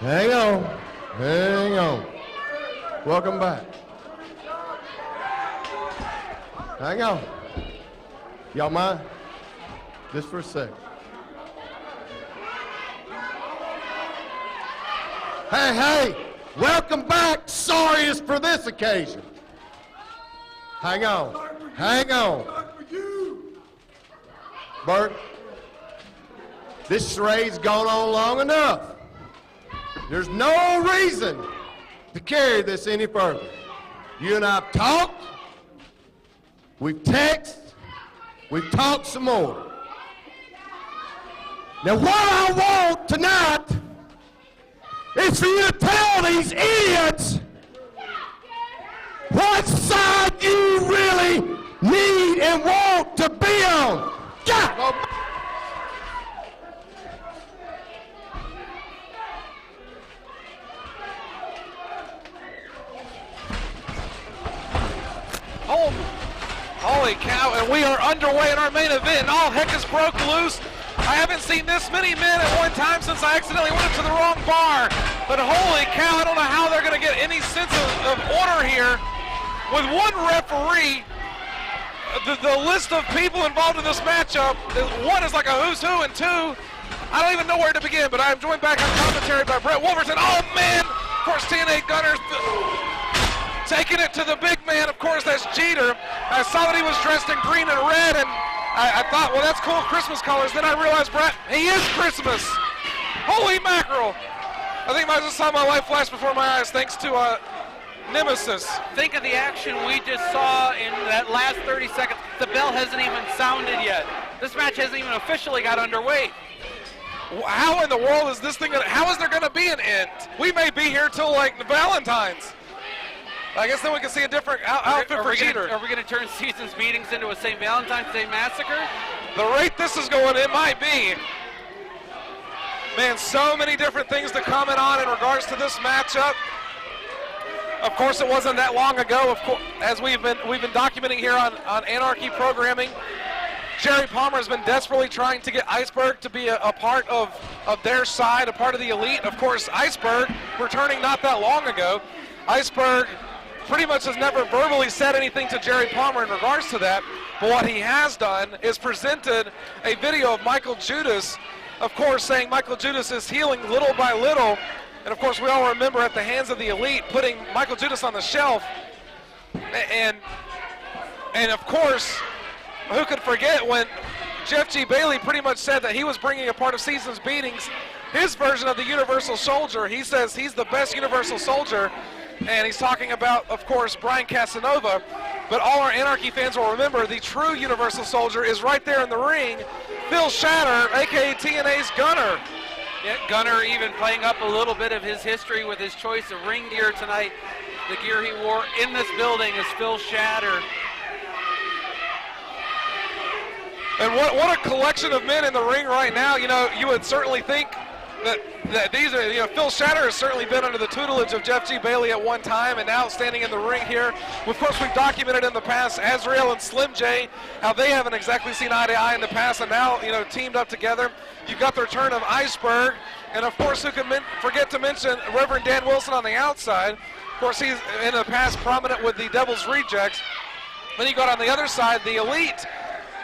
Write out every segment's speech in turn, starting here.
Hang on. Hang on. Welcome back. Hang on. Y'all mind? Just for a second. Hey, hey, welcome back. Sorry it's for this occasion. Hang on. Hang on. Bert, this charade's gone on long enough. There's no reason to carry this any further. You and I have talked, we've texted, we've talked some more. Now what I want tonight is for you to tell these idiots what side you really need and want to be on. God! Holy cow, and we are underway in our main event. All heck has broke loose. I haven't seen this many men at one time since I accidentally went to the wrong bar. But holy cow, I don't know how they're going to get any sense of order here. With one referee, the list of people involved in this matchup, one is like a who's who, and two, I don't even know where to begin, but I'm joined back on commentary by Brett Wolverton. Oh man, of course TNA Gunner's taking it to the big man, of course that's Jeter. I saw that he was dressed in green and red, and I thought, well, that's cool, Christmas colors. Then I realized, Brett, he is Christmas. Holy mackerel. I think I just saw my life flash before my eyes thanks to Nemesis. Think of the action we just saw in that last 30 seconds. The bell hasn't even sounded yet. This match hasn't even officially got underway. How in the world is this thing, how is there going to be an end? We may be here till like Valentine's. I guess then we can see a different outfit for Jeter. Are we going to turn Season's Meetings into a St. Valentine's Day Massacre? The rate this is going, it might be. Man, so many different things to comment on in regards to this matchup. Of course, it wasn't that long ago, of course, as we've been documenting here on Anarchy programming. Jerry Palmer has been desperately trying to get Iceberg to be a part of their side, a part of the elite. Of course, Iceberg returning not that long ago. Iceberg pretty much has never verbally said anything to Jerry Palmer in regards to that, but what he has done is presented a video of Michael Judas, of course, saying Michael Judas is healing little by little. And of course, we all remember at the hands of the elite putting Michael Judas on the shelf. And of course, who could forget when Jeff G. Bailey pretty much said that he was bringing a part of Season's Beatings, his version of the Universal Soldier. He says he's the best Universal Soldier. And he's talking about, of course, Brian Casanova. But all our Anarchy fans will remember the true Universal Soldier is right there in the ring, Phil Shatter, a.k.a. TNA's Gunner. Yeah, Gunner even playing up a little bit of his history with his choice of ring gear tonight. The gear he wore in this building is Phil Shatter. And what a collection of men in the ring right now. You know, you would certainly think that these are, you know, Phil Shatter has certainly been under the tutelage of Jeff G. Bailey at one time, and now standing in the ring here. Of course, we've documented in the past Azrael and Slim J, how they haven't exactly seen eye to eye in the past, and now, you know, teamed up together. You've got the return of Iceberg, and of course, who could forget to mention Reverend Dan Wilson on the outside. Of course, he's in the past prominent with the Devil's Rejects. Then you got on the other side, the Elite,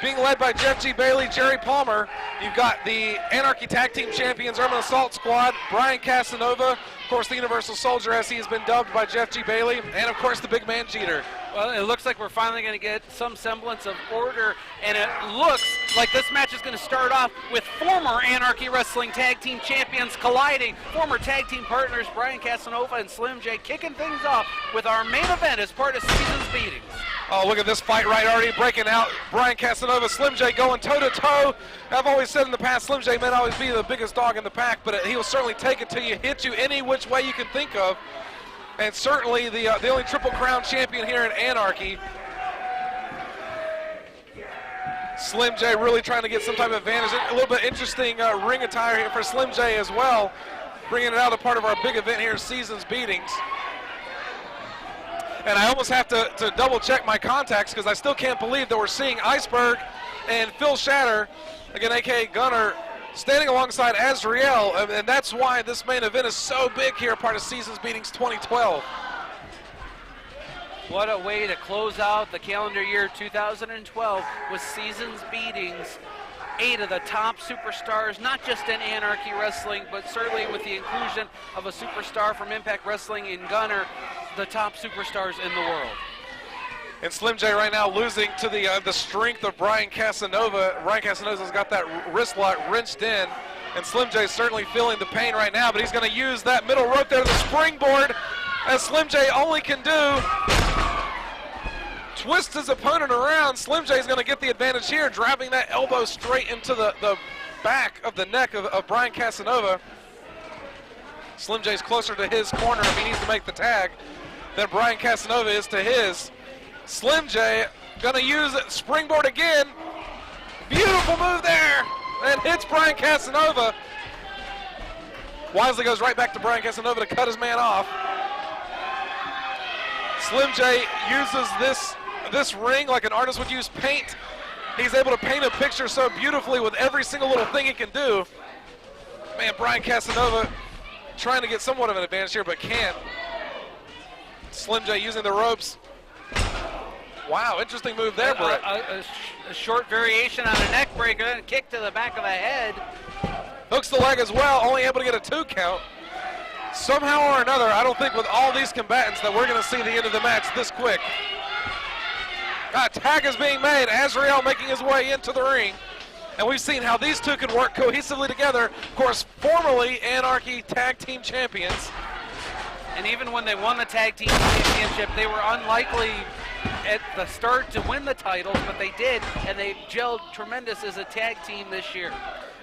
being led by Jeff G. Bailey, Jerry Palmer. You've got the Anarchy Tag Team Champions, Urban Assault Squad, Brian Casanova, of course the Universal Soldier as he has been dubbed by Jeff G. Bailey, and of course the big man Jeter. Well, it looks like we're finally going to get some semblance of order, and it looks like this match is going to start off with former Anarchy Wrestling Tag Team Champions colliding. Former tag team partners Brian Casanova and Slim J kicking things off with our main event as part of Season's Beatings. Oh, look at this fight right already breaking out. Brian Casanova, Slim J going toe-to-toe. I've always said in the past, Slim J may always be the biggest dog in the pack, but he will certainly take it to you, hit you any which way you can think of. And certainly the only Triple Crown champion here in Anarchy. Slim J really trying to get some type of advantage. A little bit interesting ring attire here for Slim J as well, bringing it out as part of our big event here, Season's Beatings. And I almost have to double check my contacts because I still can't believe that we're seeing Iceberg and Phil Shatter, again, a.k.a. Gunner, standing alongside Azrael, and that's why this main event is so big here, part of Seasons Beatings 2012. What a way to close out the calendar year 2012 with Seasons Beatings. 8 of the top superstars, not just in Anarchy Wrestling, but certainly with the inclusion of a superstar from Impact Wrestling in Gunner, the top superstars in the world. And Slim J right now losing to the strength of Brian Casanova. Brian Casanova's got that wrist lock wrenched in, and Slim J's certainly feeling the pain right now, but he's going to use that middle rope there, the springboard, as Slim J only can do. Twist his opponent around. Slim J's going to get the advantage here, driving that elbow straight into the back of the neck of Brian Casanova. Slim J's closer to his corner if he needs to make the tag than Brian Casanova is to his. Slim J going to use it, springboard again. Beautiful move there, and hits Brian Casanova. Wisely goes right back to Brian Casanova to cut his man off. Slim J uses this ring like an artist would use paint. He's able to paint a picture so beautifully with every single little thing he can do. Man, Brian Casanova trying to get somewhat of an advantage here, but can't. Slim J using the ropes. Wow, interesting move there, Brett. A short variation on a neck breaker and a kick to the back of the head. Hooks the leg as well, only able to get a 2 count. Somehow or another, I don't think with all these combatants that we're going to see the end of the match this quick. Tag is being made. Azrael making his way into the ring. And we've seen how these two can work cohesively together. Of course, formerly Anarchy Tag Team Champions. And even when they won the Tag Team Championship, they were unlikely at the start to win the titles, but they did, and they gelled tremendous as a tag team this year.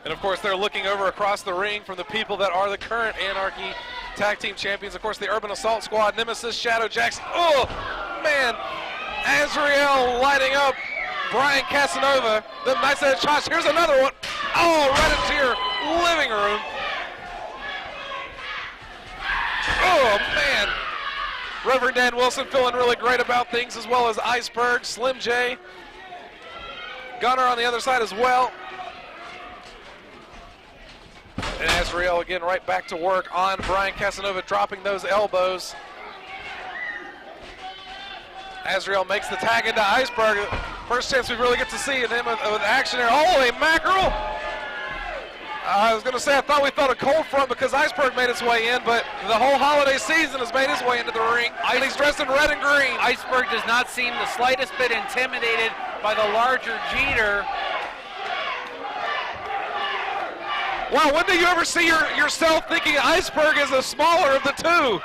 And of course, they're looking over across the ring from the people that are the current Anarchy Tag Team Champions. Of course, the Urban Assault Squad, Nemesis, Shadow Jackson. Oh, man. Azrael lighting up Brian Casanova. The nice edge shots. Here's another one. Oh, right into your living room. Oh, man. Reverend Dan Wilson feeling really great about things, as well as Iceberg, Slim J. Gunner on the other side as well. And Azrael again right back to work on Brian Casanova, dropping those elbows. Azrael makes the tag into Iceberg. First chance we really get to see him with action here. Holy mackerel! I was going to say I thought we felt a cold front because Iceberg made its way in, but the whole holiday season has made his way into the ring, and he's dressed in red and green. Iceberg does not seem the slightest bit intimidated by the larger Jeter. Wow, when do you ever see yourself thinking Iceberg is the smaller of the two?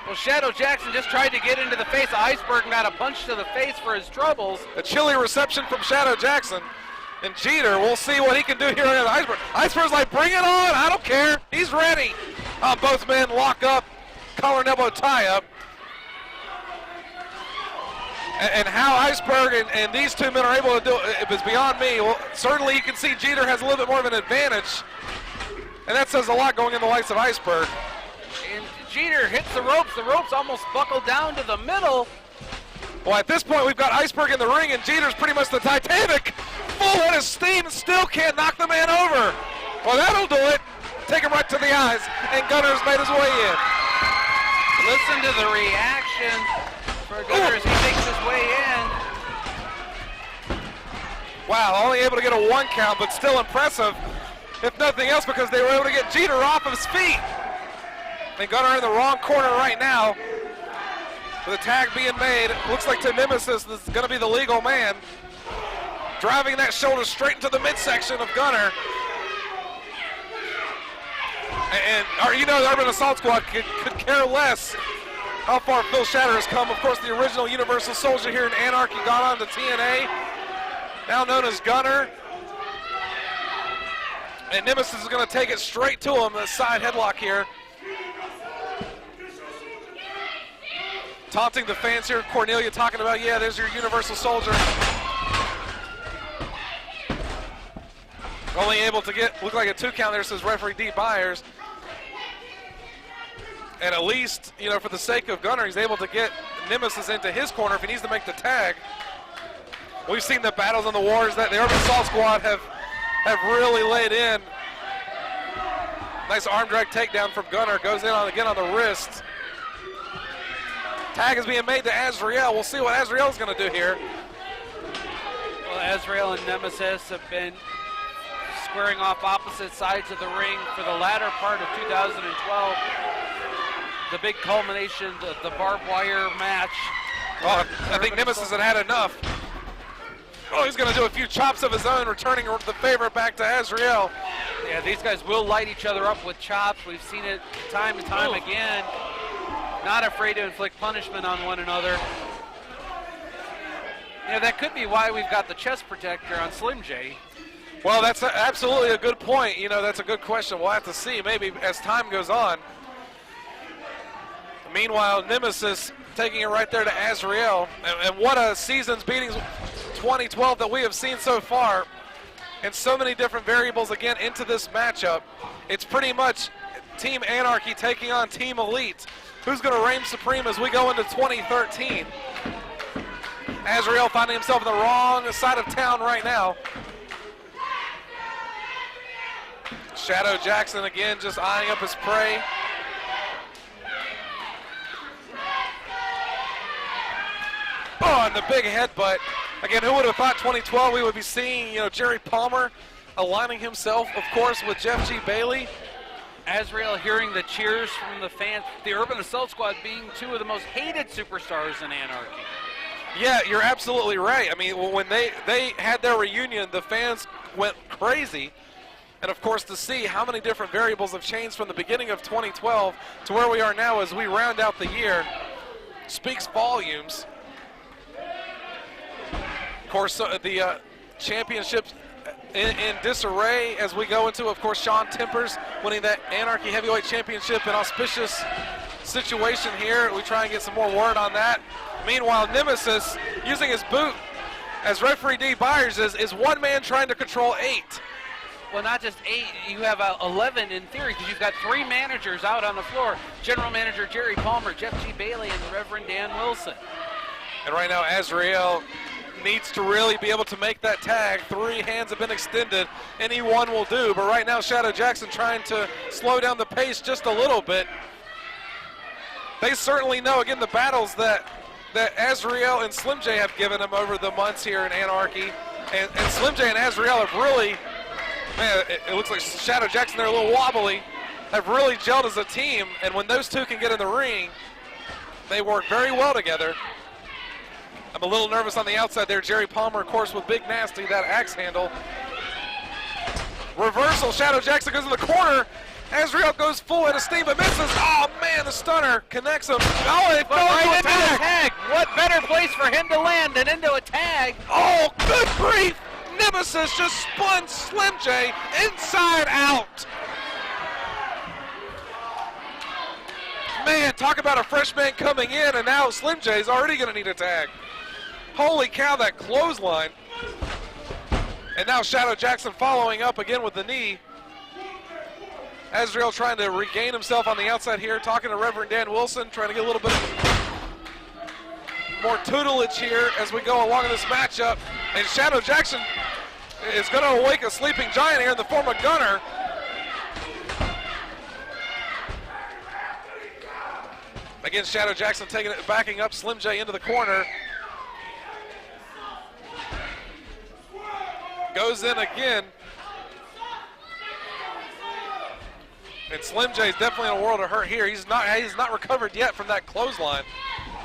Well, Shadow Jackson just tried to get into the face of Iceberg and got a punch to the face for his troubles. A chilly reception from Shadow Jackson. And Jeter, we'll see what he can do here against Iceberg. Iceberg's like, bring it on, I don't care, he's ready. Both men lock up, collar and elbow tie up. And how Iceberg and these two men are able to do it is beyond me. Well, certainly you can see Jeter has a little bit more of an advantage. And that says a lot going in the likes of Iceberg. And Jeter hits the ropes almost buckled down to the middle. Well, at this point, we've got Iceberg in the ring, and Jeter's pretty much the Titanic. Full head of steam, and still can't knock the man over. Well, that'll do it. Take him right to the eyes, and Gunner's made his way in. Listen to the reaction for Gunner as he makes his way in. Wow, only able to get a 1 count, but still impressive, if nothing else, because they were able to get Jeter off of his feet. And Gunner in the wrong corner right now. With a tag being made, looks like to Nemesis is going to be the legal man. Driving that shoulder straight into the midsection of Gunner. And you know, the Urban Assault Squad could care less how far Phil Shatter has come. Of course, the original Universal Soldier here in Anarchy got on to TNA, now known as Gunner. And Nemesis is going to take it straight to him, the side headlock here. Taunting the fans here. Cornelia talking about, yeah, there's your Universal Soldier. Only able to look like a 2 count there, says referee Dee Byers. And at least, you know, for the sake of Gunner, he's able to get Nemesis into his corner if he needs to make the tag. We've seen the battles and the wars that the Urban Assault Squad have have really laid in. Nice arm drag takedown from Gunner. Goes in again on the wrist. Tag is being made to Azrael. We'll see what Azrael's going to do here. Well, Azrael and Nemesis have been squaring off opposite sides of the ring for the latter part of 2012. The big culmination, the barbed wire match. Oh, I think Nemesis had enough. Oh, he's going to do a few chops of his own, returning the favor back to Azrael. Yeah, these guys will light each other up with chops. We've seen it time and time again. Not afraid to inflict punishment on one another. Yeah, that could be why we've got the chest protector on Slim J. Well, that's absolutely a good point. You know, that's a good question. We'll have to see maybe as time goes on. Meanwhile, Nemesis taking it right there to Azrael. And what a season's beatings 2012 that we have seen so far. And so many different variables again into this matchup. It's pretty much Team Anarchy taking on Team Elite. Who's going to reign supreme as we go into 2013? Azrael finding himself on the wrong side of town right now. Shadow Jackson again just eyeing up his prey. Oh, and the big headbutt. Again, who would have thought 2012 we would be seeing, Jerry Palmer aligning himself, of course, with Jeff G. Bailey. Azrael hearing the cheers from the fans. The Urban Assault Squad being two of the most hated superstars in Anarchy. Yeah, you're absolutely right. I mean, when they had their reunion, the fans went crazy. And, of course, to see how many different variables have changed from the beginning of 2012 to where we are now as we round out the year speaks volumes. Of course, the championships in disarray as we go into, of course, Sean Tempers winning that Anarchy Heavyweight Championship, an auspicious situation here. We try and get some more word on that. Meanwhile, Nemesis using his boot as referee Dee Byers is one man trying to control 8. Well, not just 8, you have 11 in theory because you've got 3 managers out on the floor. General Manager Jerry Palmer, Jeff G. Bailey, and Reverend Dan Wilson. And right now, Azrael needs to really be able to make that tag. 3 hands have been extended. Any one will do, but right now Shadow Jackson trying to slow down the pace just a little bit. They certainly know, again, the battles that Azrael and Slim J have given him over the months here in Anarchy. And Slim J and Azrael have really, man, it looks like Shadow Jackson, they're a little wobbly, have really gelled as a team. And when those two can get in the ring, they work very well together. I'm a little nervous on the outside there. Jerry Palmer, of course, with Big Nasty, that axe handle. Reversal, Shadow Jackson goes in the corner. Azrael goes full head of steam, but misses. Oh, man, the stunner connects him. Oh, it fell right into a tag. What better place for him to land than into a tag? Oh, good grief. Nemesis just spun Slim J inside out. Man, talk about a fresh man coming in, and now Slim J's already going to need a tag. Holy cow, that clothesline. And now Shadow Jackson following up again with the knee. Azrael trying to regain himself on the outside here, talking to Reverend Dan Wilson, trying to get a little bit more tutelage here as we go along in this matchup. And Shadow Jackson is going to awake a sleeping giant here in the form of Gunner. Again, Shadow Jackson taking it, backing up Slim J into the corner. Goes in again. And Slim J is definitely in a world of hurt here. He's not recovered yet from that clothesline.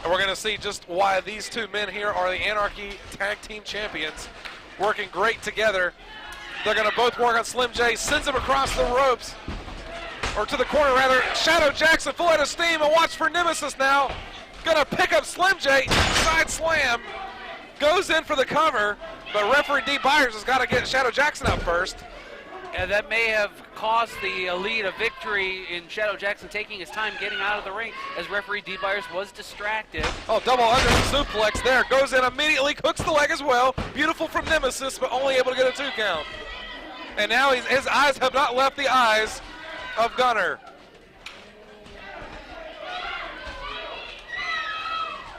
And we're going to see just why these two men here are the Anarchy Tag Team Champions, working great together. They're going to both work on Slim J, sends him across the ropes, or to the corner rather. Shadow Jackson full head of steam, and watch for Nemesis now. Going to pick up Slim J, side slam, goes in for the cover, but referee Dee Byers has got to get Shadow Jackson out first. And that may have cost the Elite a victory in Shadow Jackson taking his time getting out of the ring as referee Dee Byers was distracted. Oh, double under suplex there. Goes in immediately, cooks the leg as well. Beautiful from Nemesis, but only able to get a 2 count. And now his eyes have not left the eyes of Gunner.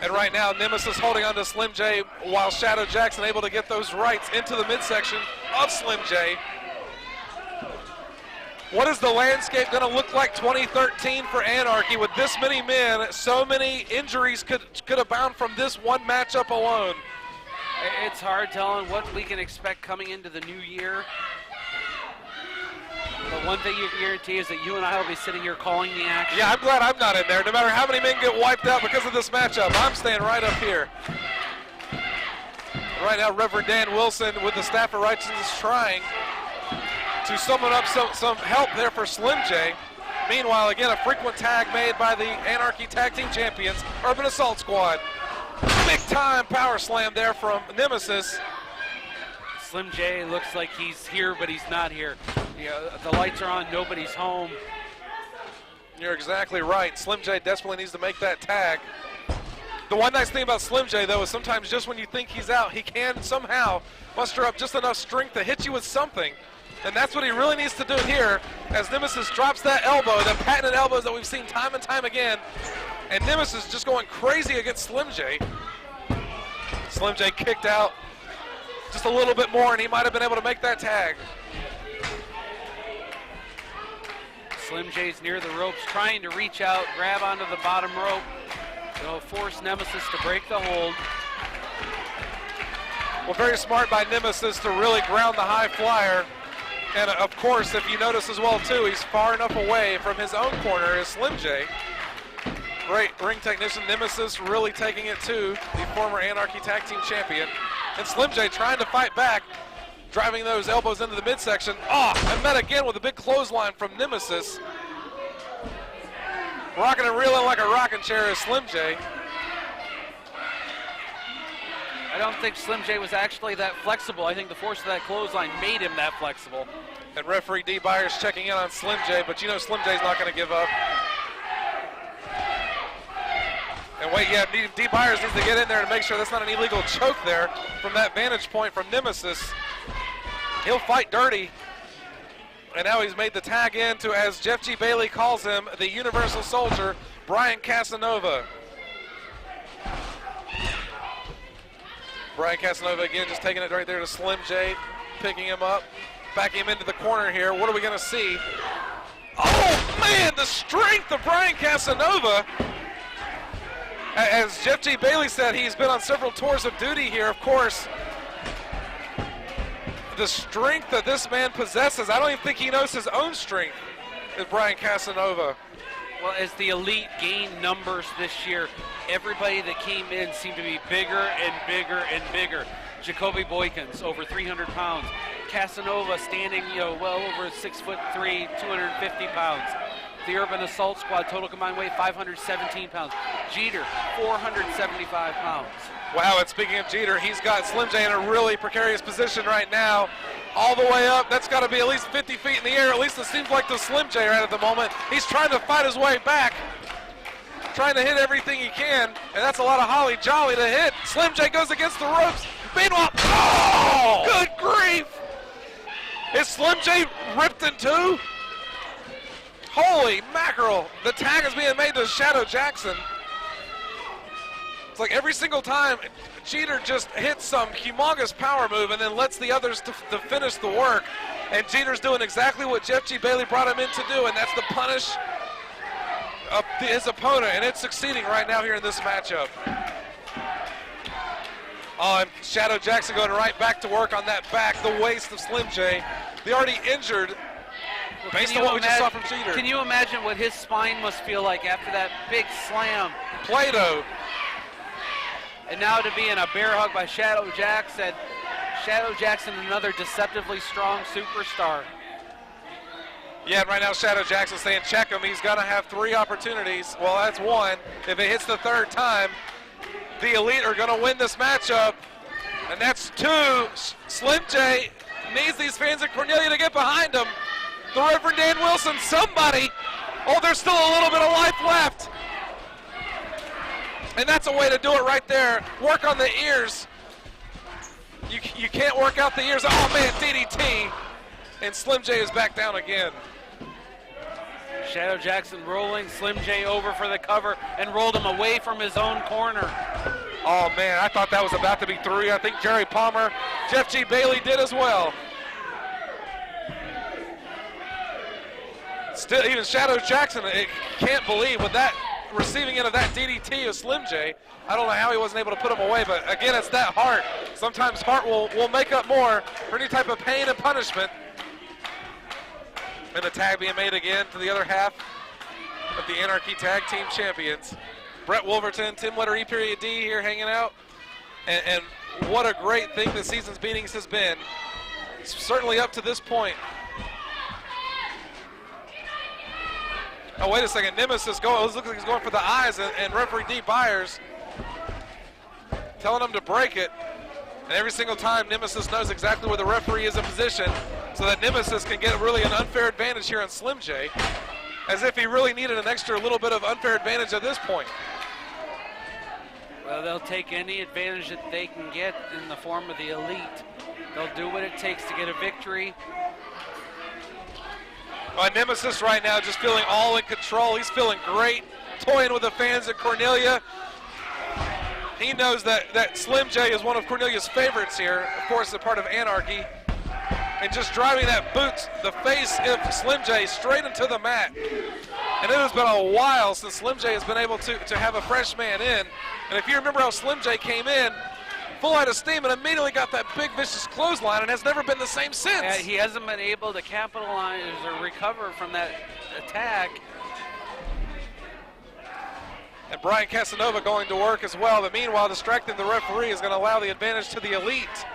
And right now, Nemesis holding on to Slim J while Shadow Jackson able to get those rights into the midsection of Slim J. What is the landscape going to look like 2013 for Anarchy with this many men? So many injuries could abound from this one matchup alone. It's hard telling what we can expect coming into the new year. But one thing you can guarantee is that you and I will be sitting here calling the action. Yeah, I'm glad I'm not in there. No matter how many men get wiped out because of this matchup, I'm staying right up here. Right now, Reverend Dan Wilson with the Staff of Righteousness trying to summon up some help there for Slim J. Meanwhile, again, a frequent tag made by the Anarchy Tag Team Champions, Urban Assault Squad. Big time power slam there from Nemesis. Slim J looks like he's here, but he's not here. You know, the lights are on, nobody's home. You're exactly right. Slim J desperately needs to make that tag. The one nice thing about Slim J, though, is sometimes just when you think he's out, he can somehow muster up just enough strength to hit you with something. And that's what he really needs to do here as Nemesis drops that elbow, the patented elbows that we've seen time and time again. And Nemesis just going crazy against Slim J. Slim J kicked out just a little bit more, and he might have been able to make that tag. Slim J's near the ropes, trying to reach out, grab onto the bottom rope. They'll force Nemesis to break the hold. Well, very smart by Nemesis to really ground the high flyer. And of course, if you notice as well too, he's far enough away from his own corner as Slim J. Great ring technician. Nemesis really taking it to the former Anarchy Tag Team Champion. And Slim J trying to fight back, driving those elbows into the midsection. And met again with a big clothesline from Nemesis. Rocking and reeling like a rocking chair is Slim J. I don't think Slim J was actually that flexible. I think the force of that clothesline made him that flexible. And referee Dee Byers checking in on Slim J, but you know Slim J's not going to give up. And wait, yeah, Dee Byers needs to get in there to make sure that's not an illegal choke there from that vantage point from Nemesis. He'll fight dirty. And now he's made the tag in to, as Jeff G. Bailey calls him, the Universal Soldier, Brian Casanova. Brian Casanova again just taking it right there to Slim J, picking him up, backing him into the corner here. What are we going to see? Oh, man, the strength of Brian Casanova. As Jeff G. Bailey said, he's been on several tours of duty here, of course. The strength that this man possesses, I don't even think he knows his own strength, is Brian Casanova. Well, as the elite gained numbers this year, everybody that came in seemed to be bigger and bigger and bigger. Jacoby Boykins, over 300 pounds. Casanova standing, well over 6'3", 250 pounds. The Urban Assault Squad total combined weight 517 pounds. Jeter, 475 pounds. Wow, and speaking of Jeter, he's got Slim J in a really precarious position right now. All the way up, that's got to be at least 50 feet in the air. At least it seems like to Slim J right at the moment. He's trying to fight his way back, trying to hit everything he can, and that's a lot of holly jolly to hit. Slim J goes against the ropes. Meanwhile, good grief! Is Slim J ripped in two? Holy mackerel! The tag is being made to Shadow Jackson. It's like every single time, Jeter just hits some humongous power move and then lets the others to finish the work. And Jeter's doing exactly what Jeff G. Bailey brought him in to do, and that's to punish his opponent, and it's succeeding right now here in this matchup. And Shadow Jackson going right back to work on that back, the waist of Slim J. The already injured, based on what we just saw from Jeter. Can you imagine what his spine must feel like after that big slam? Play-Doh. And now to be in a bear hug by Shadow Jackson. Shadow Jackson, another deceptively strong superstar. Yeah, and right now Shadow Jackson saying check him. He's going to have 3 opportunities. Well, that's 1. If it hits the 3rd time, the Elite are going to win this matchup. And that's 2. Slim J needs these fans of Cornelia to get behind him. The Reverend Dan Wilson, somebody. Oh, there's still a little bit of life left. And that's a way to do it right there. Work on the ears. You can't work out the ears. Oh, man, DDT. And Slim J is back down again. Shadow Jackson rolling Slim J over for the cover and rolled him away from his own corner. Oh, man, I thought that was about to be 3. I think Jerry Palmer, Jeff G. Bailey did as well. Still, even Shadow Jackson can't believe with that receiving end of that DDT of Slim J. I don't know how he wasn't able to put him away, but again, it's that heart. Sometimes heart will make up more for any type of pain and punishment. And the tag being made again to the other half of the Anarchy Tag Team Champions. Brett Wolverton, Tim Letter E period D here hanging out. And what a great thing this season's beatings has been. Certainly up to this point. Oh, wait a second. Nemesis looks like he's going for the eyes, and referee Dee Byers telling him to break it. And every single time, Nemesis knows exactly where the referee is in position so that Nemesis can get really an unfair advantage here on Slim J, as if he really needed an extra little bit of unfair advantage at this point. Well, they'll take any advantage that they can get in the form of the elite. They'll do what it takes to get a victory. Nemesis right now just feeling all in control. He's feeling great, toying with the fans at Cornelia. He knows that Slim J is one of Cornelia's favorites here, of course, a part of Anarchy. And just driving that boot, the face of Slim J straight into the mat. And it has been a while since Slim J has been able to have a fresh man in. And if you remember how Slim J came in, full out of steam, and immediately got that big vicious clothesline and has never been the same since. Yeah, he hasn't been able to capitalize or recover from that attack. And Brian Casanova going to work as well, but meanwhile distracting the referee is going to allow the advantage to the elite.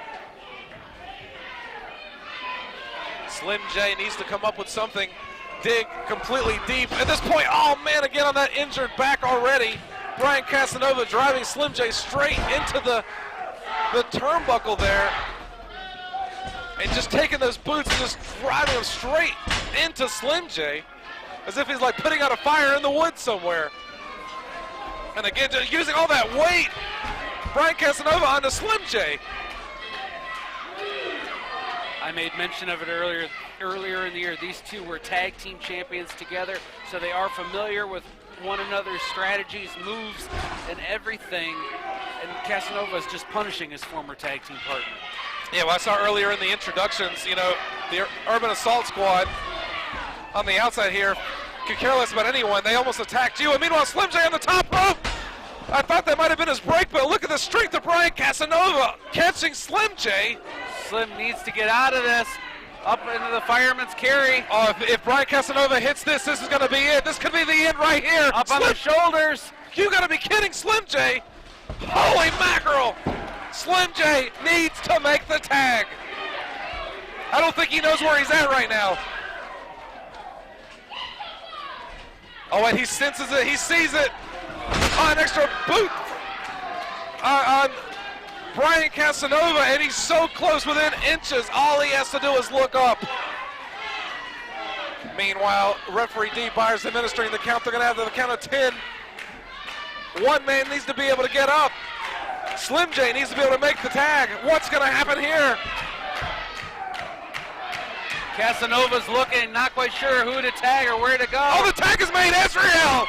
Slim J needs to come up with something, dig completely deep. At this point, oh man, again on that injured back already. Brian Casanova driving Slim J straight into the turnbuckle there, and just taking those boots and just driving them straight into Slim J, as if he's like putting out a fire in the woods somewhere. And again, just using all that weight, Brian Casanova onto Slim J. I made mention of it earlier in the year. These two were tag team champions together, so they are familiar with one another's strategies, moves, and everything. And Casanova is just punishing his former tag team partner. Yeah, well, I saw earlier in the introductions, you know, the Urban Assault Squad on the outside here could care less about anyone. They almost attacked you. And meanwhile, Slim J on the top rope. I thought that might have been his break, but look at the strength of Brian Casanova catching Slim J. Slim needs to get out of this. Up into the fireman's carry. Oh, if Brian Casanova hits this is going to be it. This could be the end right here. Up on the shoulders. You got to be kidding, Slim J. Holy mackerel. Slim J needs to make the tag. I don't think he knows where he's at right now. Oh, and he senses it. He sees it. Oh, an extra boot on Brian Casanova, and he's so close within inches. All he has to do is look up. Meanwhile, referee Dee Byers administering the count. They're going to have the count of 10. One man needs to be able to get up. Slim J needs to be able to make the tag. What's going to happen here? Casanova's looking, not quite sure who to tag or where to go. Oh, the tag is made. Azrael!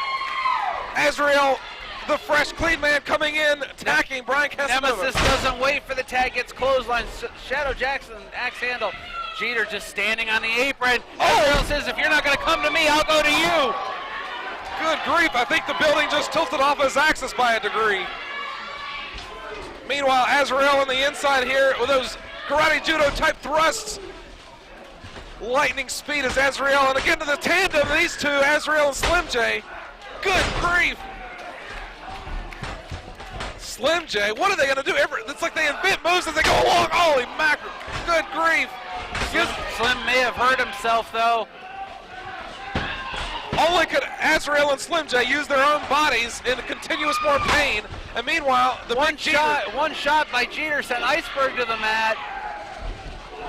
Azrael, the fresh, clean man coming in, attacking Brian Casanova. Nemesis doesn't wait for the tag, gets clothesline. Shadow Jackson, axe handle. Jeter just standing on the apron. Azrael says, if you're not going to come to me, I'll go to you. Good grief, I think the building just tilted off his axis by a degree. Meanwhile, Azrael on the inside here with those karate judo type thrusts. Lightning speed is Azrael, and again to the tandem of these two, Azrael and Slim J. Good grief. Slim J, what are they going to do? It's like they invent moves as they go along. Holy mackerel. Good grief. Slim may have hurt himself, though. Only could Azrael and Slim J use their own bodies in continuous more pain. And meanwhile, the one shot by Jeter sent Iceberg to the mat.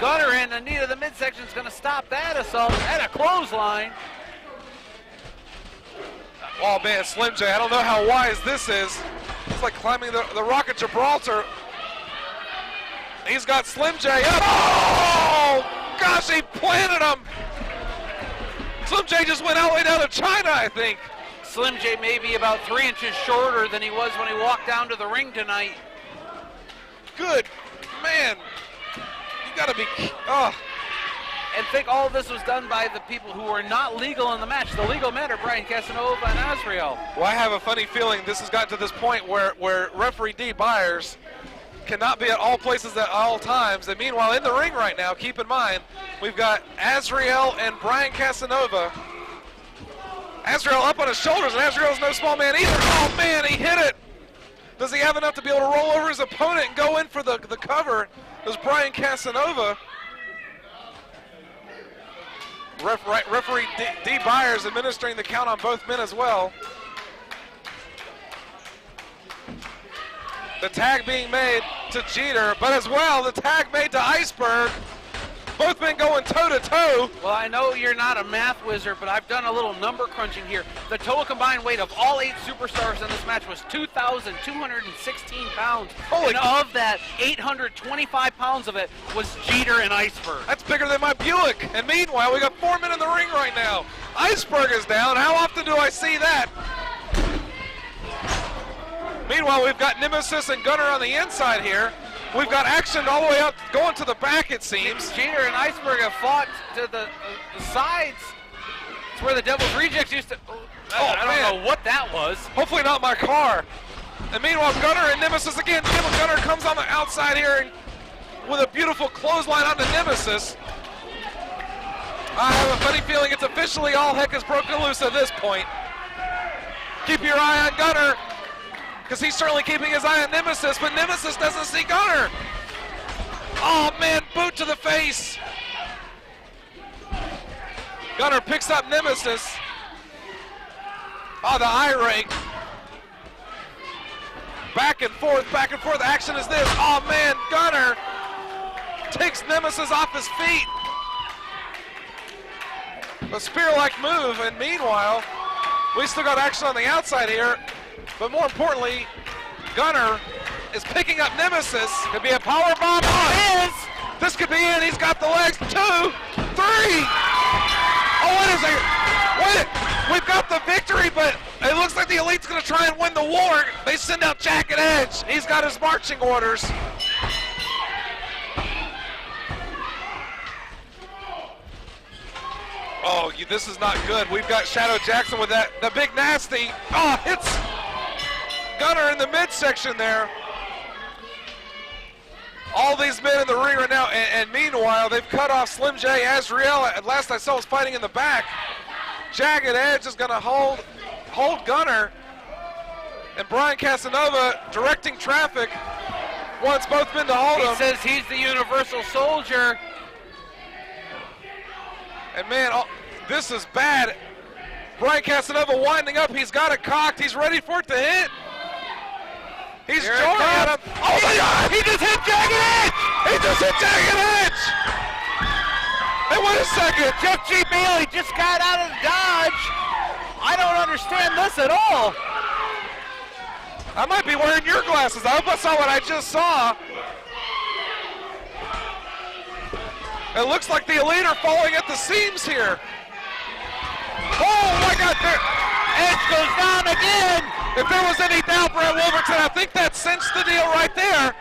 Gunner in the knee to the midsection is going to stop that assault, and a clothesline. Oh man, Slim J, I don't know how wise this is. It's like climbing the Rock of Gibraltar. He's got Slim J up. Oh, gosh, he planted him. Slim J just went all the way down to China, I think. Slim J may be about 3 inches shorter than he was when he walked down to the ring tonight. Good man. You gotta be, oh. and think all of this was done by the people who were not legal in the match. The legal men are Brian Casanova and Azrael. Well, I have a funny feeling this has gotten to this point where referee Dee Byers cannot be at all places at all times. And meanwhile, in the ring right now, keep in mind, we've got Azrael and Brian Casanova. Azrael up on his shoulders, and Azrael's no small man either. Oh, man, he hit it. Does he have enough to be able to roll over his opponent and go in for the cover? Does Brian Casanova. Referee Dee Byers administering the count on both men as well. The tag being made to Jeter, but as well the tag made to Iceberg. Both men going toe-to-toe. Well, I know you're not a math wizard, but I've done a little number crunching here. The total combined weight of all 8 superstars in this match was 2,216 pounds. Holy and of that, 825 pounds of it was Jeter and Iceberg. That's bigger than my Buick. And meanwhile, we got 4 men in the ring right now. Iceberg is down. How often do I see that? Meanwhile, we've got Nemesis and Gunner on the inside here. We've got action all the way up, going to the back, it seems. Jeter and Iceberg have fought to the sides. It's where the Devil's Rejects used to... I don't know what that was. Hopefully not my car. And meanwhile, Gunner and Nemesis again. Gunner comes on the outside here and with a beautiful clothesline onto Nemesis. I have a funny feeling it's officially all heck has broken loose at this point. Keep your eye on Gunner, because he's certainly keeping his eye on Nemesis, but Nemesis doesn't see Gunner. Oh man, boot to the face. Gunner picks up Nemesis. Oh, the eye rake. Back and forth, action is this. Oh man, Gunner takes Nemesis off his feet. A spear-like move, and meanwhile, we still got action on the outside here. But more importantly, Gunner is picking up Nemesis. Could be a power bomb. It is. This could be it. He's got the legs. 2, 3. Oh, wait a second. Wait. We've got the victory, but it looks like the Elite's going to try and win the war. They send out Jacket Edge. He's got his marching orders. Oh, this is not good. We've got Shadow Jackson with the big nasty. Oh, hits Gunner in the midsection there. All these men in the ring right now, and meanwhile, they've cut off Slim J. Azrael. At last I saw was fighting in the back. Jagged Edge is going to hold Gunner. And Brian Casanova directing traffic wants both men to hold him. He says he's the Universal Soldier. And man, this is bad. Brian Casanova winding up. He's got it cocked. He's ready for it to hit. He's joining at him. Oh my God! He just hit Jagged Edge! He just hit Jagged Edge! Hey, wait a second. Jeff G. Bailey just got out of Dodge. I don't understand this at all. I might be wearing your glasses. I hope I saw what I just saw. It looks like the Elite are falling at the seams here. Oh my God, Edge goes down again. If there was any doubt, Brett Wolverton, I think that cinched the deal right there.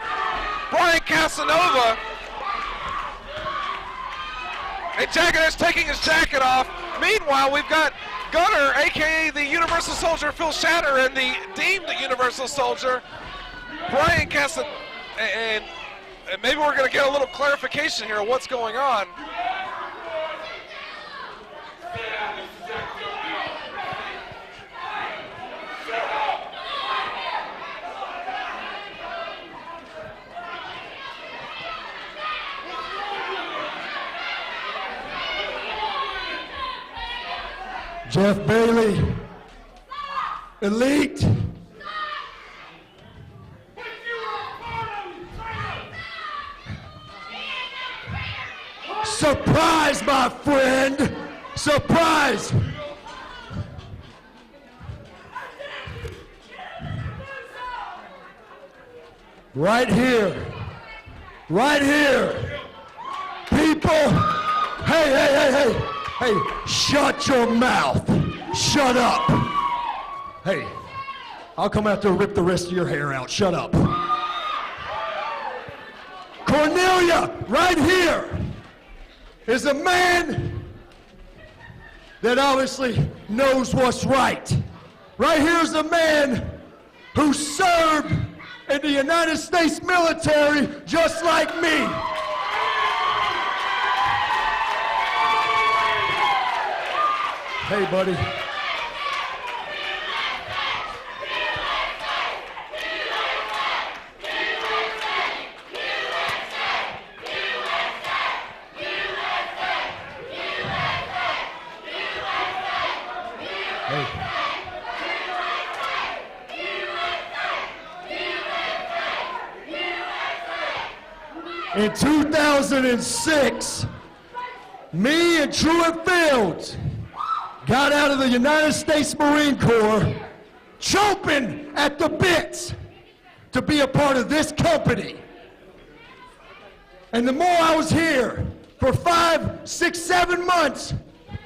Brian Casanova. And Jagged Edge taking his jacket off. Meanwhile, we've got Gunner, a.k.a. the Universal Soldier, Phil Shatter, and the deemed Universal Soldier, Brian Casanova. And maybe we're going to get a little clarification here of what's going on. Jeff Bailey, Elite. Surprise, my friend. Surprise. Right here. Right here. People. Hey. Hey, shut your mouth. Shut up. Hey, I'll come out there and rip the rest of your hair out. Shut up. Cornelia, right here. is a man that obviously knows what's right. Right here is a man who served in the United States military just like me. Hey, buddy. In 2006, me and Truett Fields got out of the United States Marine Corps chomping at the bits to be a part of this company. And the more I was here for 5, 6, 7 months,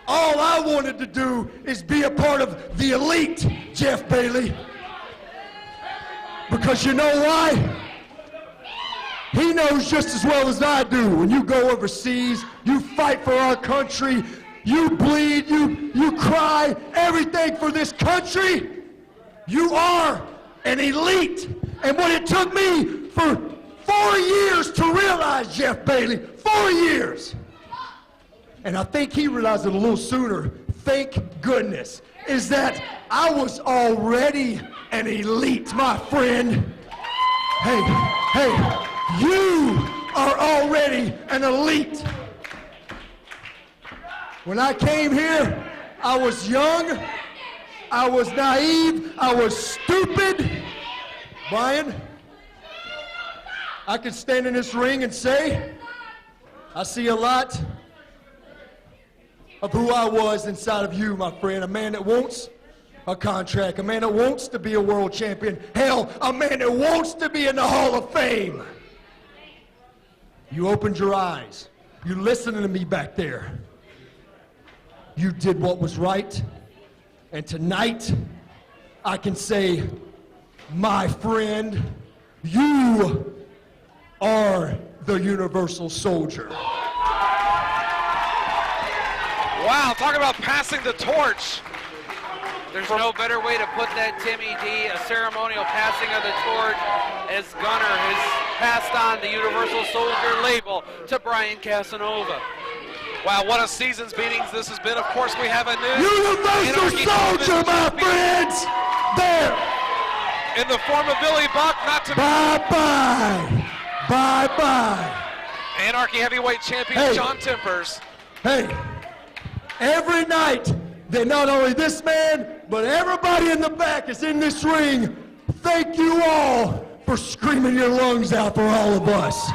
all I wanted to do is be a part of the elite, Jeff Bailey. Because you know why? He knows just as well as I do. When you go overseas, you fight for our country, you bleed, you cry, everything for this country. You are an elite. And what it took me for 4 years to realize, Jeff Bailey, 4 years. And I think he realized it a little sooner, thank goodness, is that I was already an elite, my friend. Hey, you are already an elite. When I came here, I was young, I was naive, I was stupid. Brian, I could stand in this ring and say, I see a lot of who I was inside of you, my friend. A man that wants a contract, a man that wants to be a world champion. Hell, a man that wants to be in the Hall of Fame. You opened your eyes. You listened to me back there. You did what was right. And tonight, I can say, my friend, you are the universal soldier. Wow, talk about passing the torch. There's no better way to put that, Timmy D. A ceremonial passing of the torch as Gunner has passed on the Universal Soldier label to Brian Casanova. Wow, what a season's beatings this has been. Of course, we have a new Universal Soldier, my friends! There! In the form of Billy Buck, not to Bye-bye! Bye-bye! Anarchy Heavyweight Champion Hey. John Tempers. Hey, every night that not only this man, but everybody in the back is in this ring, thank you all for screaming your lungs out for all of us.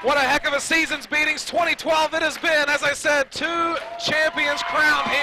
What a heck of a season's beatings. 2012 it has been. As I said, 2 champions crowned here.